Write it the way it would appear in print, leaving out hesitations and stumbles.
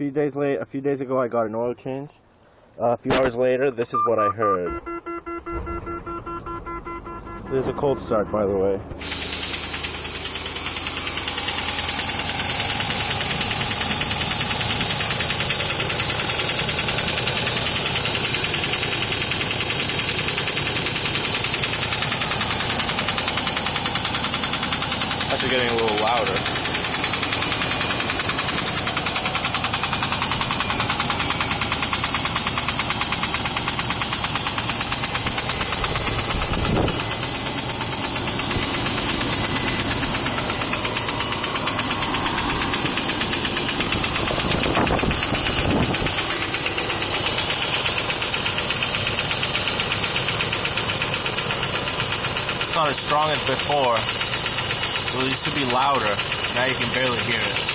A few days ago, I got an oil change. A few hours later, this is what I heard. This is a cold start, by the way. Actually getting a little louder. It's not as strong as before. It used to be louder. Now you can barely hear it.